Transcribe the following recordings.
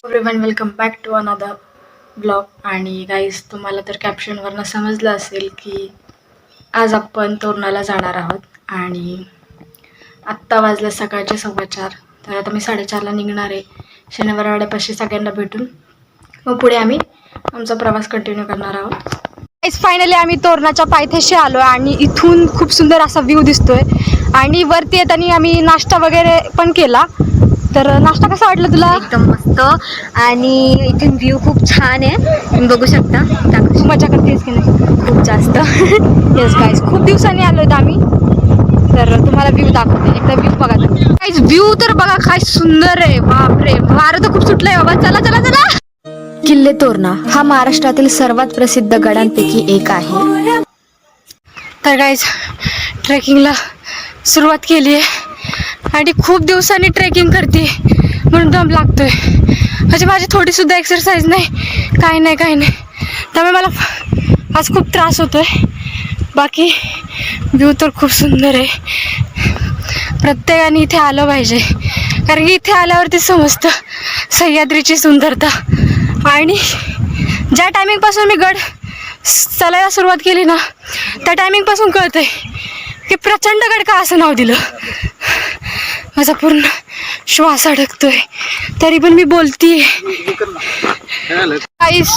Everyone welcome back to another blog. आणि guys, तुम्हाला तर कॅप्शनवरनं समजलं असेल की आज आपण तोरणाला जाणार आहोत. आणि आत्ता वाजले सकाळचे 4:15. तर आता मी 4:30ला निघणार आहे शनिवारवाड्यापाशी सगळ्यांना भेटून. मग पुढे आम्ही आमचा प्रवास कंटिन्यू करणार आहोत. फायनली आम्ही तोरणाच्या पायथ्याशी आलो आणि इथून खूप सुंदर असा व्ह्यू दिसतोय. आणि वरती येताना आम्ही नाश्ता वगैरे पण केला. तर नाश्ता कसा वाटला तुला? एकदम मस्त. आणि इथून व्ह्यू खूप छान आहे, तुम्ही बघू शकता. खूप मजा करतेस की नाही? खूप जास्त. येस गाईज, खूप दिवसांनी आलो आहेत आम्ही. तर तुम्हाला व्ह्यू दाखवते, एकदा व्ह्यू बघा तुम्ही. गाईज व्ह्यू तर बघा काय सुंदर आहे. बापरे, वारं तर खूप सुटलंय बाबा. चला चला चला. किल्ले तोरणा हा महाराष्ट्रातील सर्वात प्रसिद्ध गडांपैकी एक आहे. तर गाईज, ट्रेकिंगला सुरुवात केली आहे आणि खूप दिवसांनी ट्रेकिंग करते म्हणून दम लागतोय. म्हणजे माझी थोडीसुद्धा एक्सरसाइज नाही, काही नाही. त्यामुळे मला आज खूप त्रास होतोय. बाकी व्ह्यू तर खूप सुंदर आहे. प्रत्येकाने इथे आलं पाहिजे, कारण की इथे आल्यावरती समजतं सह्याद्रीची सुंदरता. आणि ज्या टायमिंगपासून मी गड चालायला सुरुवात केली ना, त्या टायमिंगपासून कळतंय की प्रचंड गड का असं नाव दिलं. माझा पूर्ण श्वास अडकतोय तरी पण मी बोलतीये. काहीच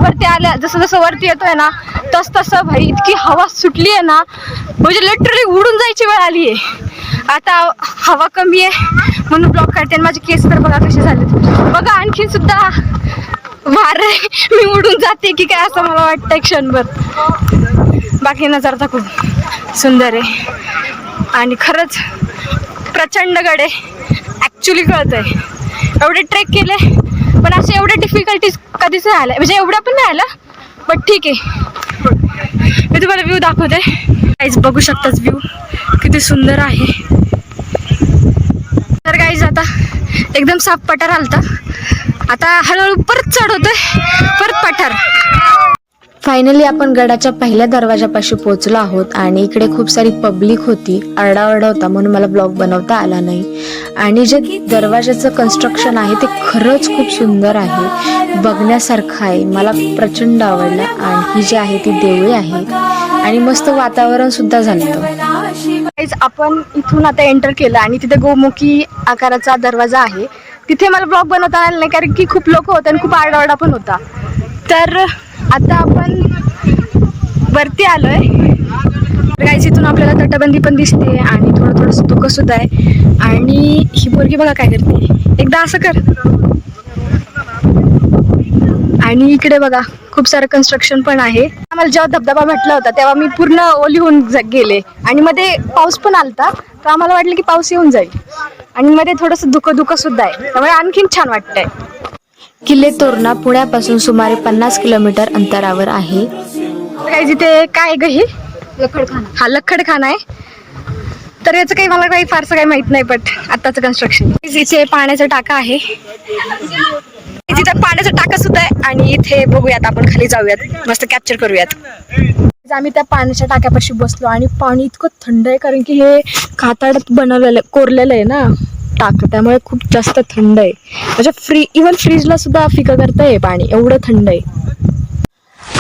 वरती आल्या, जसं जसं वरती येतोय ना तसं भाई इतकी हवा सुटली आहे ना, म्हणजे लिटरली उडून जायची वेळ आली आहे. आता हवा कमी आहे म्हणून ब्लॉक काढते. आणि माझे केस तर बघा कसे झाले बघा. आणखी सुद्धा वार मी उडून जाते की काय असं मला वाटतं क्षणभर. बाकी नजारा खूप सुंदर आहे आणि खरंच प्रचंड गड आहे. ॲक्च्युली कळतंय एवढे ट्रेक केले पण असे एवढे डिफिकल्टीज कधीच नाही आल्या, म्हणजे एवढ्या पण नाही आल्या. बट ठीक आहे, मी तुम्हाला व्ह्यू दाखवते. गाईज बघू शकताच व्ह्यू किती सुंदर आहे. तर गाईज आता एकदम साफ पठार आलता, आता हळूहळू परत चढ होतोय, परत पठार. फायनली आपण गडाच्या पहिल्या दरवाजापाशी पोहोचलो आहोत. आणि इकडे खूप सारी पब्लिक होती, आरडाओरडा होता म्हणून मला ब्लॉग बनवता आला नाही. आणि जे दरवाजाचं कन्स्ट्रक्शन आहे ते खरंच खूप सुंदर आहे, बघण्यासारखं आहे. मला प्रचंड आवडलं. आणि ही जी आहे ती देवळी आहे आणि मस्त वातावरण सुद्धा झालं. गाईज आपण इथून आता एंटर केलं आणि तिथे गोमुखी आकाराचा दरवाजा आहे. तिथे मला ब्लॉग बनवता आला नाही कारण की खूप लोक होते आणि खूप आरडाओरडा पण होता. तर आता आपण वरती आलोय. गाईज इथून आपल्याला तटबंदी पण दिसते आणि थोडंसं धुकं सुद्धा आहे. आणि ही पोरगी बघा काय करते, एकदा असं कर. आणि इकडे बघा खूप सारं कन्स्ट्रक्शन पण आहे. आम्हाला जेव्हा धबधबा म्हटला होता तेव्हा मी पूर्ण ओली होऊन गेले आणि मध्ये पाऊस पण आलता, तर आम्हाला वाटलं की पाऊस येऊन जाईल. आणि मध्ये थोडंसं धुकं सुद्धा आहे, त्यामुळे आणखीन छान वाटतंय. किल्ले तोरणा पुण्यापासून सुमारे 50 किलोमीटर अंतरावर आहे. काय जिथे काय ग हे लखडखाना, हा लखडखाना आहे. तर याचं काही मला काही फारसं काही माहित नाही, बट आत्ताचं कन्स्ट्रक्शन. इथे पाण्याचा टाका आहे, तिथे पाण्याचा टाका सुद्धा आहे. आणि इथे बघूयात, आपण खाली जाऊयात, मस्त कॅप्चर करूयात. आम्ही त्या पाण्याच्या टाक्यापाशी बसलो आणि पाणी इतकं थंड आहे, कारण की हे कातडात बनवलेलं कोरलेलं आहे ना टाक, त्यामुळे खूप जास्त थंड आहे. म्हणजे इव्हन फ्रीजला सुद्धा फिकं करतं हे पाणी, एवढं थंड आहे.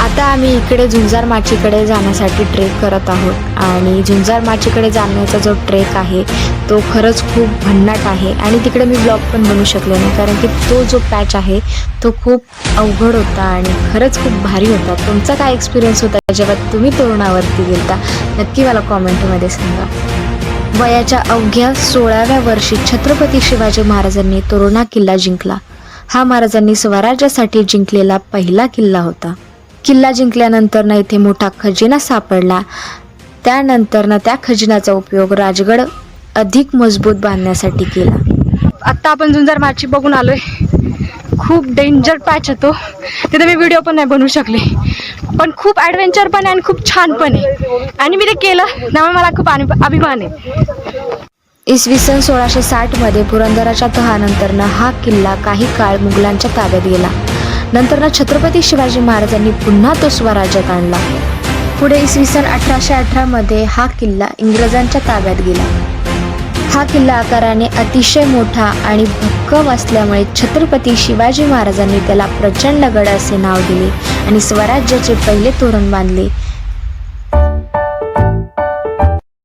आता आम्ही इकडे झुंजार माचीकडे जाण्यासाठी ट्रेक करत आहोत. आणि झुंजार माचीकडे जाण्याचा जो ट्रेक आहे तो खरंच खूप भन्नाट आहे. आणि तिकडे मी ब्लॉग पण बनवू शकले नाही, कारण की तो जो पॅच आहे तो खूप अवघड होता आणि खरंच खूप भारी होता. तुमचा काय एक्सपिरियन्स होता जेव्हा तुम्ही तोरणावरती गेलता, नक्की मला कॉमेंटमध्ये सांगा. वयाच्या अवघ्या 16व्या वर्षी छत्रपती शिवाजी महाराजांनी तोरणा किल्ला जिंकला. हा महाराजांनी स्वराज्यासाठी जिंकलेला पहिला किल्ला होता. किल्ला जिंकल्यानंतर ना इथे मोठा खजिना सापडला. त्यानंतर ना त्या खजिन्याचा उपयोग राजगड अधिक मजबूत बांधण्यासाठी केला. आत्ता आपण झुंजार माची बघून आलोय. खूप डेंजर पॅच होतो, तिथे मी व्हिडिओ पण नाही बनवू शकले. पण खूप ॲडव्हेंचर पण आहे आणि खूप छान पण आहे. आणि मी ते केलं त्यामुळे मला खूप अभिमान आहे. इसवी सन 1660 मध्ये पुरंदराच्या तहानंतर हा किल्ला काही काळ मुघलांच्या ताब्यात गेला. नंतर छत्रपती शिवाजी महाराजांनी पुन्हा तो स्वराज्यात आणला. पुढे इसवी सन 1818 मध्ये हा किल्ला इंग्रजांच्या ताब्यात गेला. हा किल्ला आकाराने अतिशय मोठा आणि भक्कम असल्यामुळे छत्रपती शिवाजी महाराजांनी त्याला प्रचंडगड असे नाव दिले आणि स्वराज्याचे पहिले तोरण बांधले.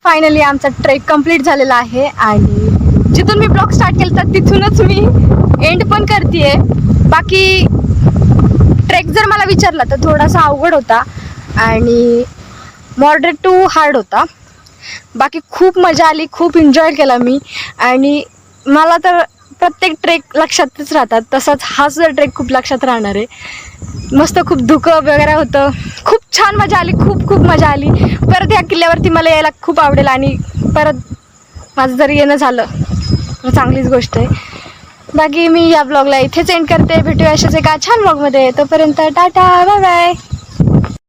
फायनली आमचा ट्रेक कंप्लीट झालेला आहे आणि जिथून मी ब्लॉग स्टार्ट केला तर तिथूनच मी एंड पण करते. बाकी ट्रेक जर मला विचारला तर थोडासा अवघड होता आणि मॉडरेट टू हार्ड होता. बाकी खूप मजा आली, खूप एन्जॉय केला मी आणि मला तर प्रत्येक ट्रेक लक्षातच राहतात, तसाच हा सुद्धा ट्रेक खूप लक्षात राहणार आहे. मस्त खूप धुकं वगैरे होतं, खूप छान मजा आली, खूप खूप मजा आली. परत या किल्ल्यावरती मला यायला खूप आवडेल आणि परत माझं जर येणं झालं तर चांगलीच गोष्ट आहे. बाकी मी या ब्लॉगला इथेच एंड करते. भेटूया अशाच एका छान ब्लॉगमध्ये. तोपर्यंत टाटा, बाय बाय.